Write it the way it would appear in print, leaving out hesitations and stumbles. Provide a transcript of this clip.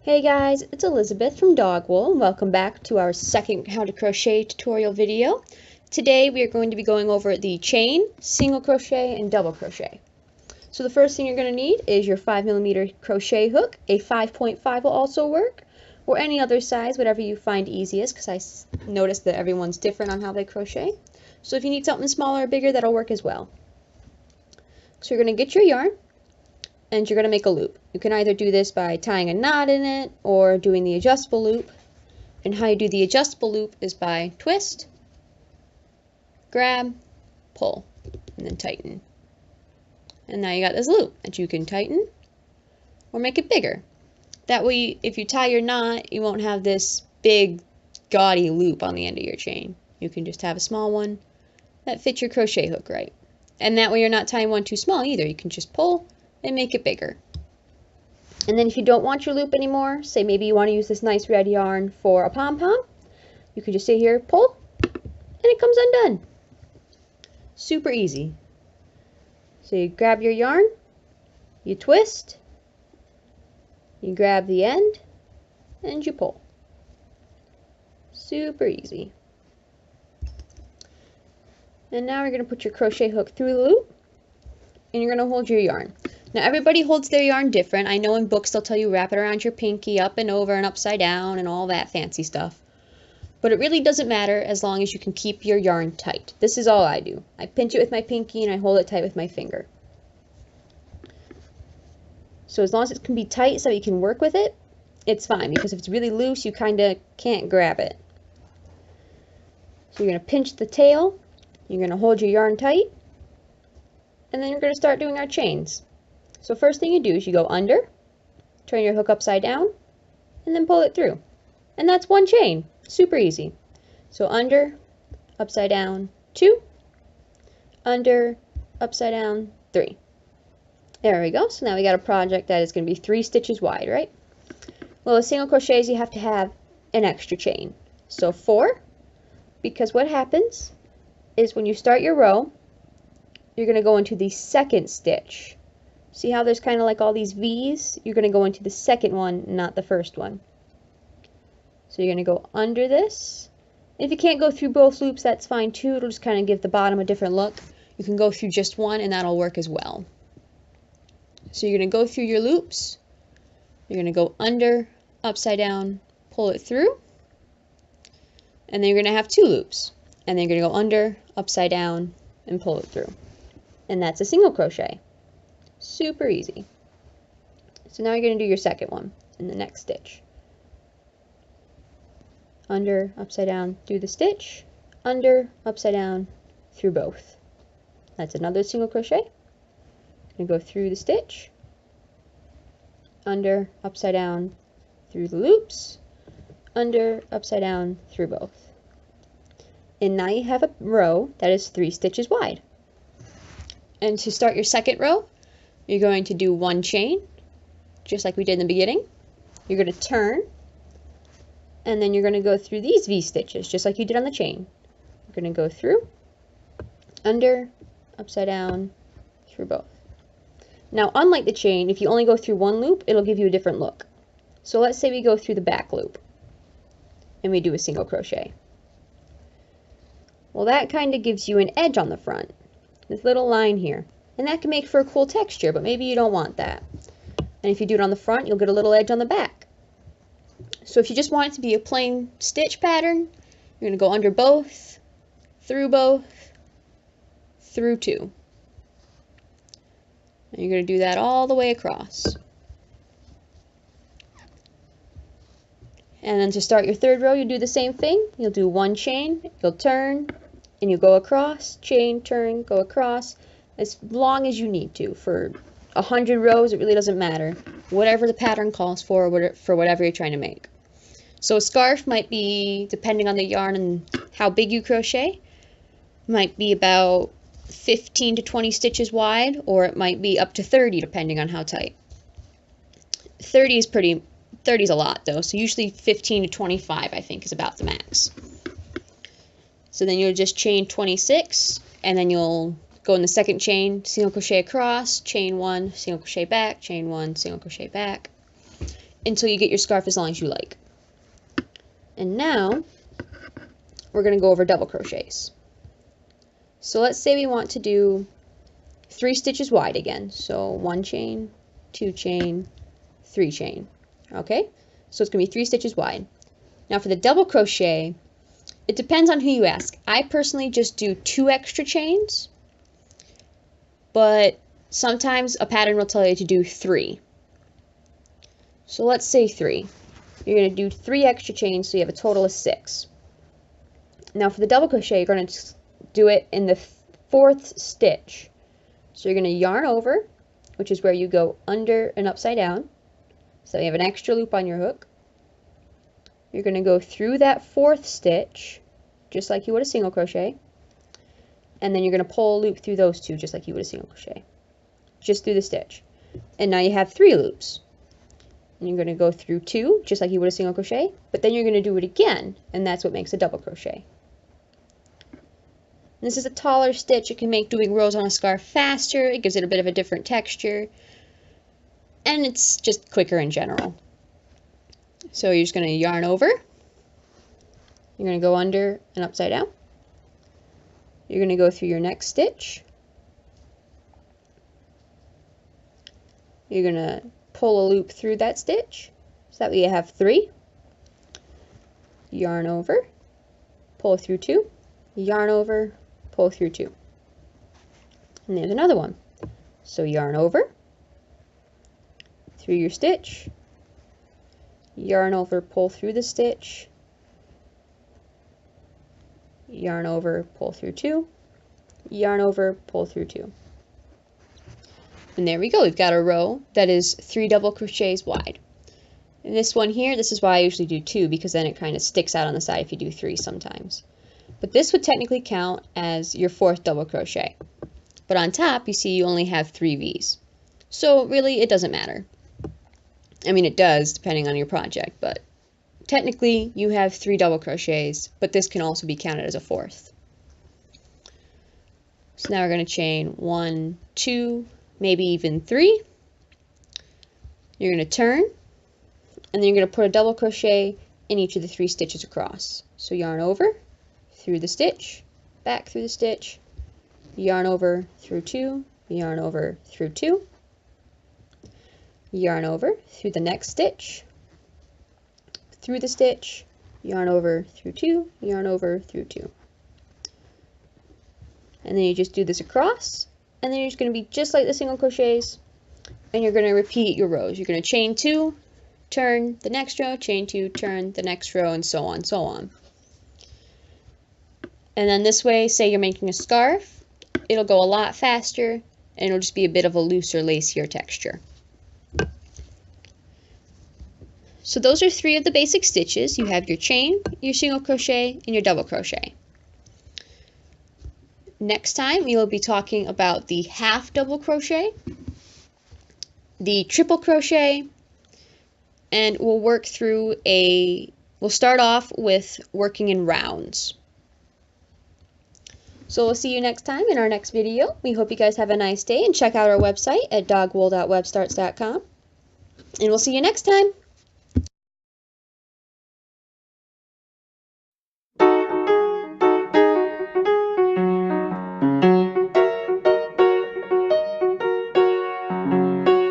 Hey guys, it's Elizabeth from DogWool, and welcome back to our second how to crochet tutorial video. Today we are going to be going over the chain, single crochet, and double crochet. So the first thing you're going to need is your 5mm crochet hook. A 5.5 will also work, or any other size, whatever you find easiest, because I noticed that everyone's different on how they crochet. So if you need something smaller or bigger, that'll work as well. So you're going to get your yarn, and you're going to make a loop. You can either do this by tying a knot in it or doing the adjustable loop. And how you do the adjustable loop is by twist, grab, pull, and then tighten. And now you got this loop that you can tighten or make it bigger. That way, if you tie your knot, you won't have this big gaudy loop on the end of your chain. You can just have a small one that fits your crochet hook right. And that way you're not tying one too small either. You can just pull and make it bigger. And then if you don't want your loop anymore, say maybe you want to use this nice red yarn for a pom-pom, you can just sit here, pull, and it comes undone. Super easy. So you grab your yarn, you twist, you grab the end, and you pull. Super easy. And now you're going to put your crochet hook through the loop, and you're going to hold your yarn. Now everybody holds their yarn different. I know in books they'll tell you wrap it around your pinky, up and over and upside down and all that fancy stuff. But it really doesn't matter as long as you can keep your yarn tight. This is all I do. I pinch it with my pinky and I hold it tight with my finger. So as long as it can be tight so you can work with it, it's fine, because if it's really loose you kind of can't grab it. So you're going to pinch the tail, you're going to hold your yarn tight, and then you're going to start doing our chains. So first thing you do is you go under, turn your hook upside down, and then pull it through. And that's one chain. Super easy. So under, upside down, 2, under, upside down, 3. There we go. So now we got a project that is going to be 3 stitches wide, right? Well, with single crochets you have to have an extra chain. So 4, because what happens is when you start your row, you're going to go into the second stitch. See how there's kind of like all these V's? You're going to go into the second one, not the first one. So you're going to go under this. If you can't go through both loops, that's fine too. It'll just kind of give the bottom a different look. You can go through just one and that'll work as well. So you're going to go through your loops. You're going to go under, upside down, pull it through. And then you're going to have 2 loops. And then you're going to go under, upside down, and pull it through. And that's a single crochet. Super easy. So now you're going to do your second one in the next stitch. Under, upside down, through the stitch, under, upside down, through both. That's another single crochet. Going to go through the stitch, under, upside down, through the loops, under, upside down, through both. And now you have a row that is 3 stitches wide. And to start your second row, you're going to do 1 chain, just like we did in the beginning. You're going to turn, and then you're going to go through these V stitches, just like you did on the chain. You're going to go through, under, upside down, through both. Now, unlike the chain, if you only go through one loop, it'll give you a different look. So let's say we go through the back loop, and we do a single crochet. Well, that kind of gives you an edge on the front, this little line here. And that can make for a cool texture, but maybe you don't want that. And if you do it on the front, you'll get a little edge on the back. So if you just want it to be a plain stitch pattern, you're going to go under both, through 2. And you're going to do that all the way across. And then to start your third row, you'll do the same thing. You'll do 1 chain, you'll turn, and you go across, chain, turn, go across, as long as you need to. For 100 rows, it really doesn't matter. Whatever the pattern calls for whatever you're trying to make. So a scarf might be, depending on the yarn and how big you crochet, might be about 15 to 20 stitches wide, or it might be up to 30 depending on how tight. 30 is a lot though, so usually 15 to 25 I think is about the max. So then you'll just chain 26, and then you'll go in the second chain, single crochet across, chain 1, single crochet back, chain 1, single crochet back. until you get your scarf as long as you like. And now we're going to go over double crochets. So let's say we want to do 3 stitches wide again. So 1 chain, 2 chain, 3 chain. Okay? So it's going to be 3 stitches wide. Now for the double crochet, it depends on who you ask. I personally just do 2 extra chains, but sometimes a pattern will tell you to do 3. So let's say 3. You're going to do 3 extra chains, so you have a total of 6. Now for the double crochet, you're going to do it in the 4th stitch. So you're going to yarn over, which is where you go under and upside down. So you have an extra loop on your hook. You're going to go through that 4th stitch, just like you would a single crochet. And then you're going to pull a loop through those 2, just like you would a single crochet. Just through the stitch. And now you have 3 loops. And you're going to go through 2, just like you would a single crochet, but then you're going to do it again, and that's what makes a double crochet. This is a taller stitch. It can make doing rows on a scarf faster. It gives it a bit of a different texture, and it's just quicker in general. So you're just going to yarn over. You're going to go under and upside down. You're going to go through your next stitch. You're going to pull a loop through that stitch, so that way you have 3. Yarn over, pull through 2, yarn over, pull through 2. And there's another one. So yarn over, through your stitch, yarn over, pull through the stitch, yarn over, pull through 2, yarn over, pull through 2. And there we go, we've got a row that is 3 double crochets wide. And this one here, this is why I usually do 2, because then it kind of sticks out on the side if you do 3 sometimes. But this would technically count as your 4th double crochet. But on top, you see you only have 3 V's. So really, it doesn't matter. I mean, it does, depending on your project, but technically you have 3 double crochets, but this can also be counted as a 4th. So now we're going to chain 1, 2, maybe even 3. You're going to turn, and then you're going to put a double crochet in each of the 3 stitches across. So yarn over, through the stitch, back through the stitch, yarn over, through 2, yarn over, through 2, yarn over, through the next stitch, through the stitch, yarn over, through 2, yarn over, through 2. And then you just do this across, and then you're just going to be just like the single crochets, and you're going to repeat your rows. You're going to chain 2, turn the next row, chain 2, turn the next row, and so on, so on. And then this way, say you're making a scarf, it'll go a lot faster, and it'll just be a bit of a looser, lacier texture. So those are 3 of the basic stitches. You have your chain, your single crochet, and your double crochet. Next time, we will be talking about the half double crochet, the triple crochet, and we'll we'll start off with working in rounds. So we'll see you next time in our next video. We hope you guys have a nice day, and check out our website at dogwool.webstarts.com. And we'll see you next time.